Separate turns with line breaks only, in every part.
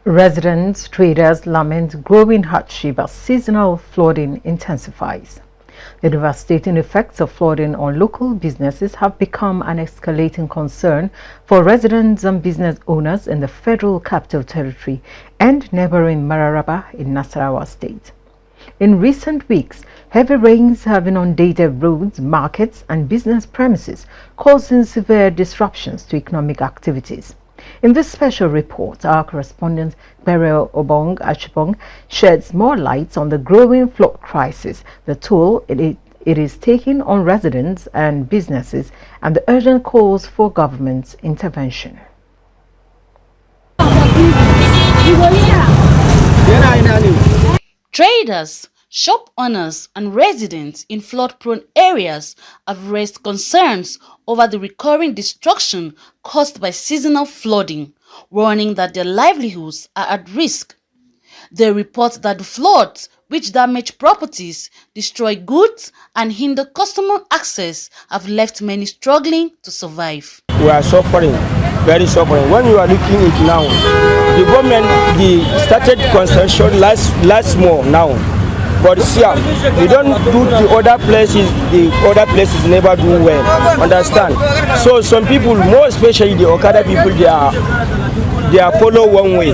Residents, traders lament growing hardship as seasonal flooding intensifies. The devastating effects of flooding on local businesses have become an escalating concern for residents and business owners in the Federal Capital Territory and neighboring Mararaba in Nasarawa State. In recent weeks, heavy rains have inundated roads, markets, and business premises, causing severe disruptions to economic activities. In this special report, our correspondent Kpere-Obong Archibong sheds more light on the growing flood crisis, the toll it is taking on residents and businesses, and the urgent calls for government intervention.
Traders, shop owners and residents in flood-prone areas have raised concerns over the recurring destruction caused by seasonal flooding, warning that their livelihoods are at risk. They report that the floods, which damage properties, destroy goods and hinder customer access, have left many struggling to survive.
We are suffering, very suffering. When you are looking at it now, the government started construction last month now. But see, we don't do the other places never do well. Understand? So some people, more especially the Okada people, they are follow one way.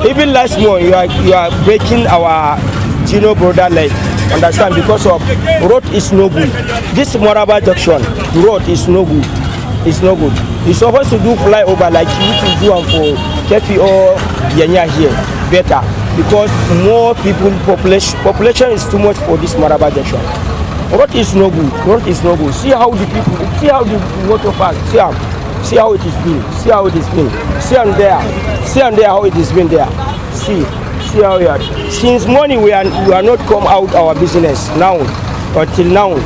Even last month, you are breaking our Gino brother leg. Understand? Because of road is no good. This Mararaba junction, the road is no good. It's no good. You're supposed to do flyover like you to do for Kpere-Obong here better. Because more people, population is too much for this Mararaba junction. Road is no good. Road is no good. See how the people, see how the water pass. See how it is been. See how it is been. See on there how it has been there. See how we are. Since morning we are not come out our business now until now.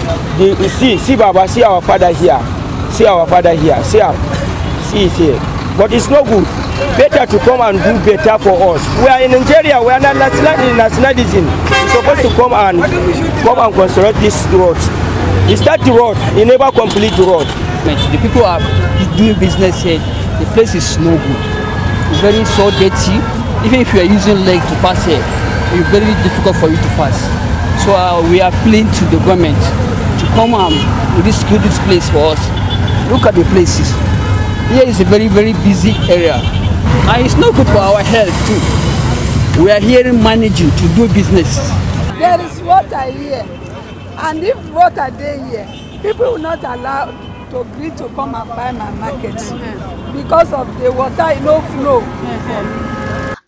See Baba, see our father here. See our father here. See it here. But it's no good. Better to come and do better for us. We are in Nigeria. We are not nationalism. We're supposed to come and construct this road. He start the road. He never complete the road.
The people are doing business here. The place is no good. It's very so dirty. Even if you are using leg to pass here, it's very difficult for you to pass. So we are pleading to the government to come and rescue this place for us. Look at the places. Here is a very, very busy area. And it's not good for our health too. We are here managing to do business.
There is water here. And if water there here, people will not allow to agree to come and buy my market because of the water no flow.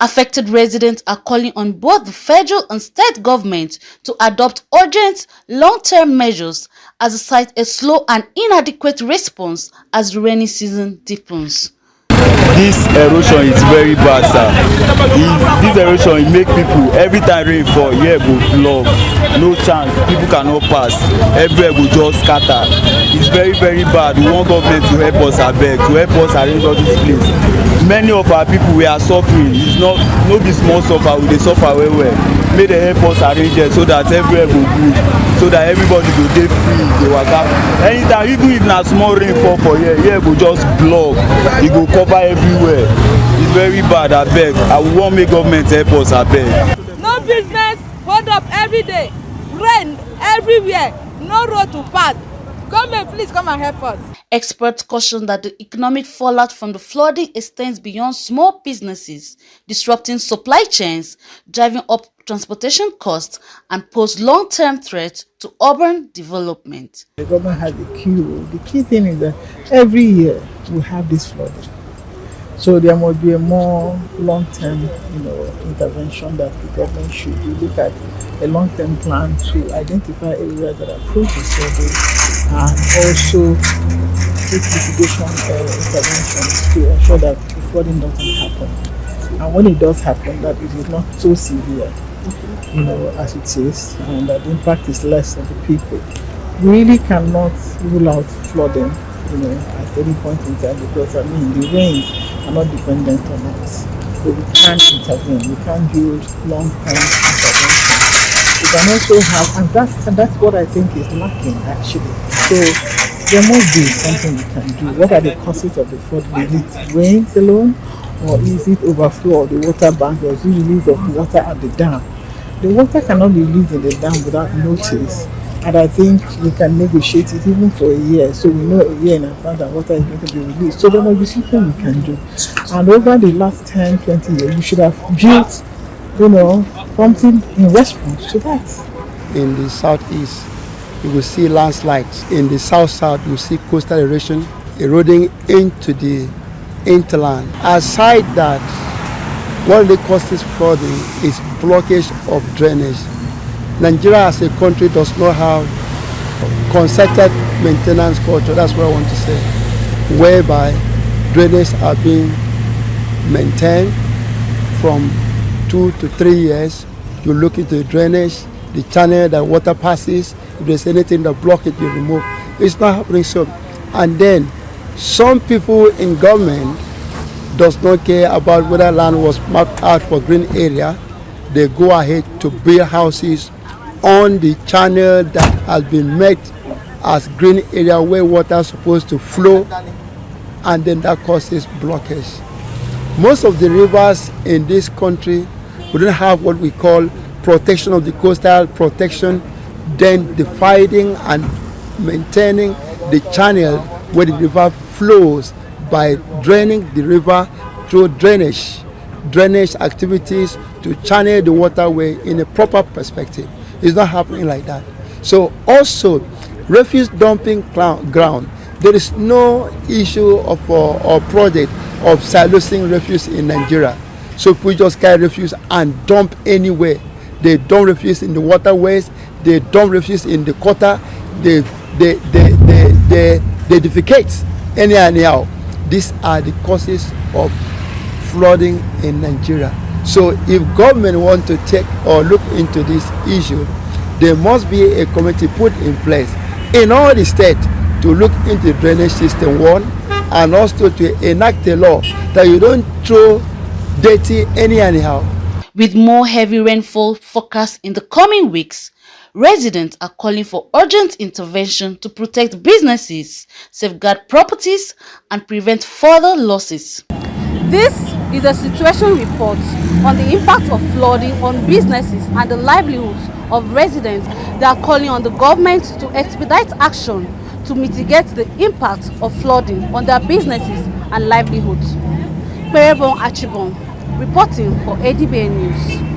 Affected residents are calling on both the federal and state government to adopt urgent, long-term measures as they cite a slow and inadequate response as the rainy season deepens.
This erosion is very bad, sir. This erosion make people, every time rain fall, here go flood. No chance, people cannot pass. Everywhere will just scatter. It's very, very bad. We want government to help us abeg, to help us arrange all this place. Many of our people, we are suffering. It's not be small suffer, we dey suffer well. May they help us arrange it so that everywhere go good, so that everybody go dey free, dey waka. Anytime, even if na small rain fall for here go just block. E go cover everywhere. It's very bad, abeg. I want make government help us, abeg.
No business, hold up every day. Rain everywhere, no road to pass. Government, please come and help us.
Experts caution that the economic fallout from the flooding extends beyond small businesses, disrupting supply chains, driving up transportation costs, and pose long-term threats to urban development.
The government has the key role. The key thing is that every year we have this flooding. So there must be a more long-term, intervention that the government should do. Look at a long-term plan to identify areas that are prone to flooding and also take mitigation interventions to ensure that the flooding doesn't happen. And when it does happen, that it is not so severe, as it is, and that the impact is less on the people. We really cannot rule out flooding, at any point in time because the rains are not dependent on us. So we can't intervene. We can't build long-term intervention. We can also have, and that's what I think is lacking actually. So there must be something we can do. What are the causes of the flood? Is it rains alone, or is it overflow of the water bank, or is it release of the water at the dam? The water cannot be released in the dam without notice. And I think we can negotiate it even for a year. So we know a year in advance that water is going to be released. So there might be something we can do. And over the last 10, 20 years, we should have built, something in response to that.
In the southeast, you will see landslides. In the south-south, you see coastal erosion eroding into the hinterland. Aside that, one of the causes flooding is blockage of drainage. Nigeria as a country does not have concerted maintenance culture, that's what I want to say, whereby drainage are being maintained from 2 to 3 years. You look into the drainage, the channel that water passes, if there's anything that blocks it, you remove. It's not happening so. And then some people in government does not care about whether land was mapped out for green area. They go ahead to build houses on the channel that has been made as green area where water is supposed to flow, and then that causes blockage. Most of the rivers in this country, we don't have what we call protection of the coastal protection, then dividing and maintaining the channel where the river flows by draining the river through drainage activities to channel the waterway in a proper perspective. It's not happening like that. So also, refuse dumping ground, there is no issue of or project of silencing refuse in Nigeria. So if we just carry refuse and dump anywhere, they dump refuse in the waterways, they dump refuse in the gutter, they defecate anyhow. These are the causes of flooding in Nigeria. So if government want to take or look into this issue, there must be a committee put in place in all the states to look into the drainage system, one, and also to enact a law that you don't throw dirty anyhow.
With more heavy rainfall forecast in the coming weeks, residents are calling for urgent intervention to protect businesses, safeguard properties, and prevent further losses.
This is a situation report on the impact of flooding on businesses and the livelihoods of residents. They are calling on the government to expedite action to mitigate the impact of flooding on their businesses and livelihoods. Kpere-Obong Archibong, reporting for ADBN News.